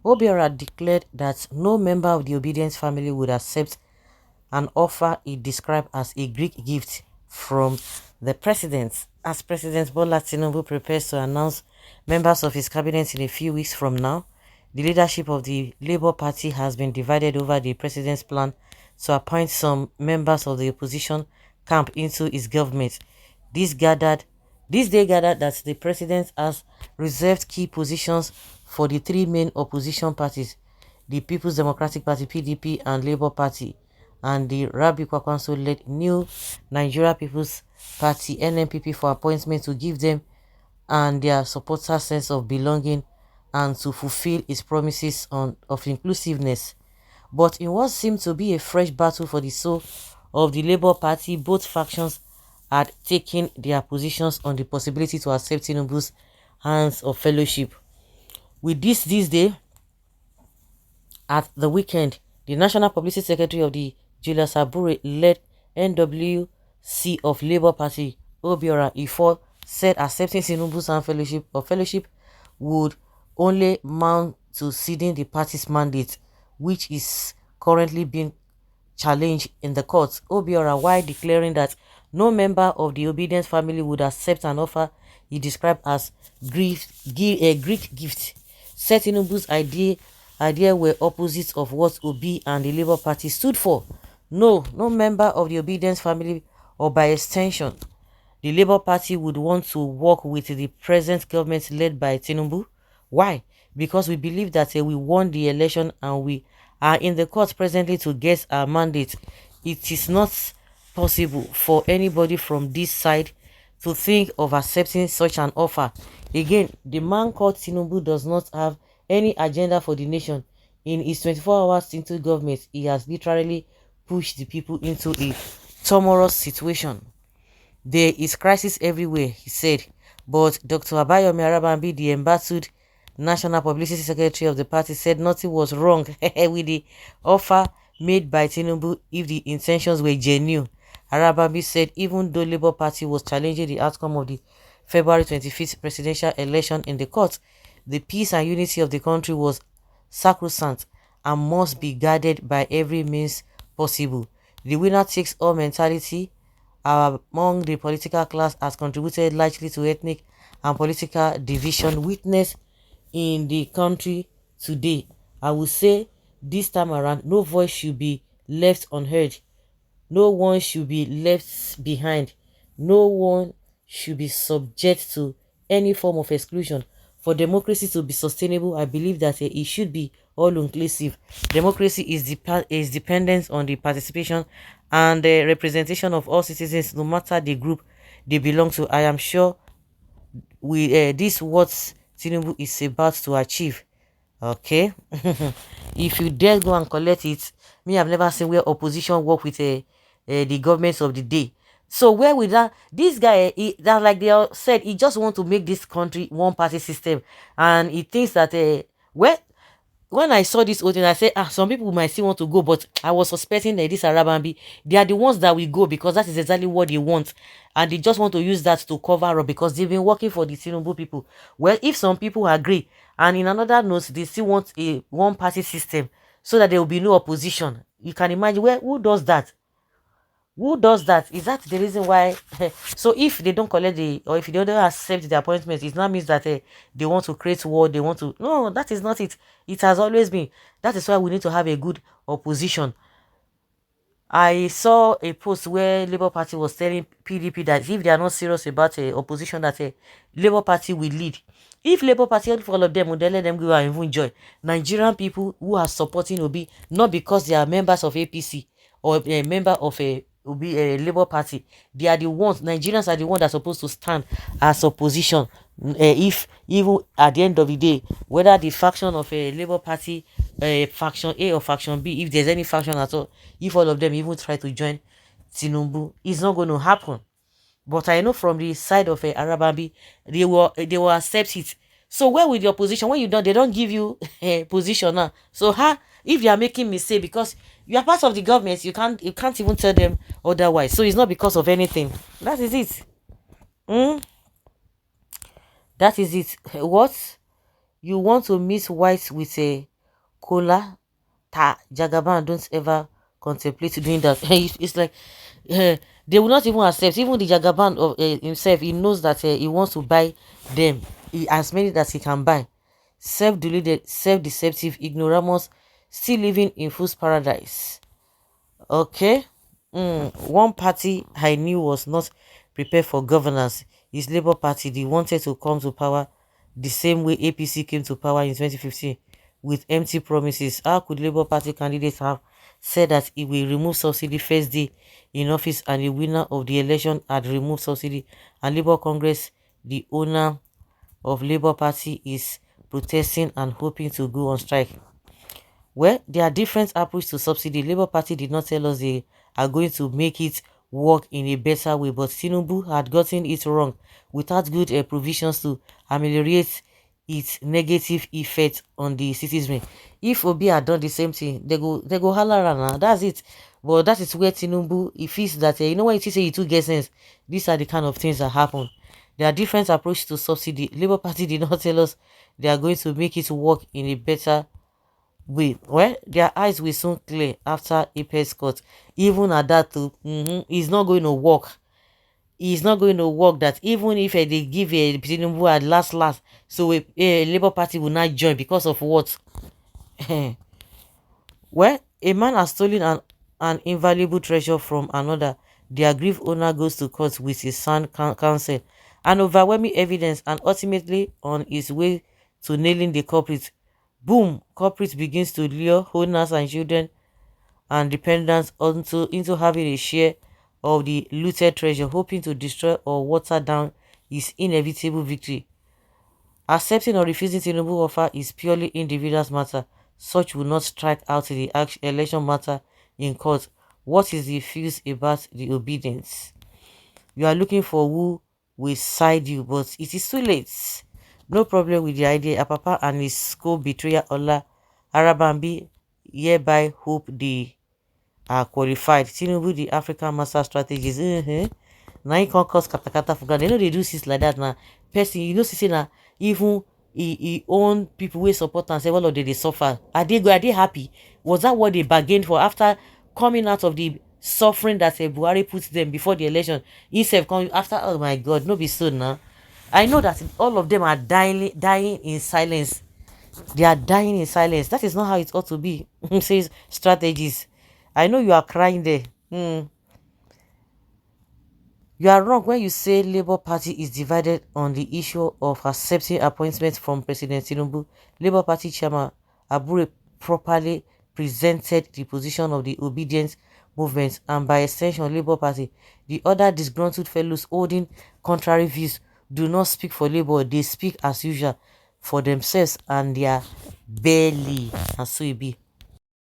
Obi'S declared that no member of the Obi'S family would accept an offer he described as a Greek gift from the president. As President Bola Tinubu prepares to announce members of his cabinet in a few weeks from now, the leadership of the Labour Party has been divided over the president's plan to appoint some members of the opposition camp into his government. This day gathered that the president has reserved key positions for the three main opposition parties, the People's Democratic Party (PDP) and Labour Party, and the Rabi Kwakwanso-led New Nigeria People's Party (NNPP) for appointment to give them and their supporters sense of belonging and to fulfill its promises of inclusiveness. But in what seemed to be a fresh battle for the soul of the Labour Party, both factions had taken their positions on the possibility to accept Tinubu's hands of fellowship. With this day, at the weekend, the National Publicity Secretary of the Julius Abure-led NWC of Labour Party, Obi'S Ifo, said accepting Tinubu's hand fellowship would only amount to ceding the party's mandate, which is currently being challenged in the courts. Obi'S, while declaring that no member of the Obi'S family would accept an offer he described as a Greek gift, said Tinubu's idea were opposites of what Obi and the Labour Party stood for. No member of the Obi'S family, or by extension, the Labour Party, would want to work with the present government led by Tinubu. Why? Because we believe that we won the election and we are in the court presently to get our mandate. It is not possible for anybody from this side to think of accepting such an offer. Again, the man called Tinubu does not have any agenda for the nation. In his 24 hours into government, he has literally pushed the people into a tumultuous situation. There is crisis everywhere, he said, but Dr. Abayomi Arabambi, the embattled National Publicity Secretary of the party, said nothing was wrong with the offer made by Tinubu if the intentions were genuine. Arabambi said even though Labour Party was challenging the outcome of the February 25th presidential election in the court, the peace and unity of the country was sacrosanct and must be guarded by every means possible. The winner takes all mentality among the political class has contributed largely to ethnic and political division witnessed in the country today. I would say this time around, no voice should be left unheard. No one should be left behind. No one should be subject to any form of exclusion. For democracy to be sustainable, I believe that it should be all-inclusive. Democracy is dependent on the participation and the representation of all citizens, no matter the group they belong to. I am sure this is what Tinubu is about to achieve. Okay, if you dare go and collect it, me, I've never seen where opposition work with the governments of the day. So where with that, this guy, that like they all said, he just want to make this country one party system, and he thinks that when I saw this whole thing, I said, some people might still want to go, but I was suspecting that this Arabambi, they are the ones that will go because that is exactly what they want. And they just want to use that to cover up because they've been working for the Tinubu people. Well, if some people agree, and in another note, they still want a one-party system so that there will be no opposition. You can imagine, who does that? Who does that? Is that the reason why? So if they don't collect or if they don't accept the appointment, it now means that they want to create war, they want to... No, that is not it. It has always been. That is why we need to have a good opposition. I saw a post where Labour Party was telling PDP that if they are not serious about opposition, that Labour Party will lead. If Labour Party, for all of them, would let them go and even join. Nigerian people who are supporting Obi, not because they are members of APC or a member of a Labour Party, they are the ones. Nigerians are the ones that are supposed to stand as opposition. If even at the end of the day, whether the faction of a Labour Party, faction A or faction B, if there's any faction at all, if all of them even try to join Tinubu, it's not going to happen. But I know from the side of Arabambi, they will accept it. So where with the opposition? When you don't, they don't give you a position now. So if you are making mistake because you are part of the government, you can't even tell them otherwise. So it's not because of anything. That is it. That is it. What? You want to meet white with Kola, Ta, Jagaban don't ever contemplate doing that. It's like they will not even accept. Even the Jagaban of himself, he knows that he wants to buy them, as many that he can buy. Self-deluded, self-deceptive, ignoramus, still living in fool's paradise. Okay. One party I knew was not prepared for governance is Labour Party. They wanted to come to power the same way APC came to power in 2015 with empty promises. How could Labour Party candidates have said that it will remove subsidy first day in office and the winner of the election had removed subsidy, and Labour Congress, the owner of Labour Party, is protesting and hoping to go on strike? Well, there are different approaches to subsidy. Labour Party did not tell us they are going to make it work in a better way, but Tinubu had gotten it wrong without good provisions to ameliorate its negative effect on the citizen. If Obi had done the same thing, they go holler around. That's it. But that is where Tinubu, he feels that you know what, he say you two get sense. These are the kind of things that happen. There are different approaches to subsidy. Labour Party did not tell us they are going to make it work in a better way. Well, their eyes will soon clear after Apex Court. Even at that too, it's not going to work. It's not going to work. That even if they give a Tinubu at last, so a Labour Party will not join because of what? Well, a man has stolen an invaluable treasure from another. The aggrieved owner goes to court with his son counsel and overwhelming evidence, and ultimately on his way to nailing the culprit. Boom! Culprit begins to lure owners and children and dependents into having a share of the looted treasure, hoping to destroy or water down his inevitable victory. Accepting or refusing Tinubu offer is purely individual's matter. Such will not strike out the election matter in court. What is the fuse about the obedience? You are looking for who will side you, but it is too late. No problem with the idea. Apapa and his co-betrayer Ola Arabambi hereby hope they are qualified. Tinubu, the African master strategist. Now you can't cause katakata for God. They know they do things like that now. Person, you know, see now, even he own people who support and say, well, they suffer. Are they happy? Was that what they bargained for after coming out of the suffering that Buhari put them before the election? Instead coming after, oh my God, no be so now. I know that all of them are dying in silence. They are dying in silence. That is not how it ought to be. Says strategies. I know you are crying there. You are wrong when you say Labour Party is divided on the issue of accepting appointments from President Tinubu. Labour Party Chairman Abure properly presented the position of the obedience movement and by extension Labour Party. The other disgruntled fellows holding contrary views do not speak for Labour. They speak as usual for themselves and their belly. And so it be.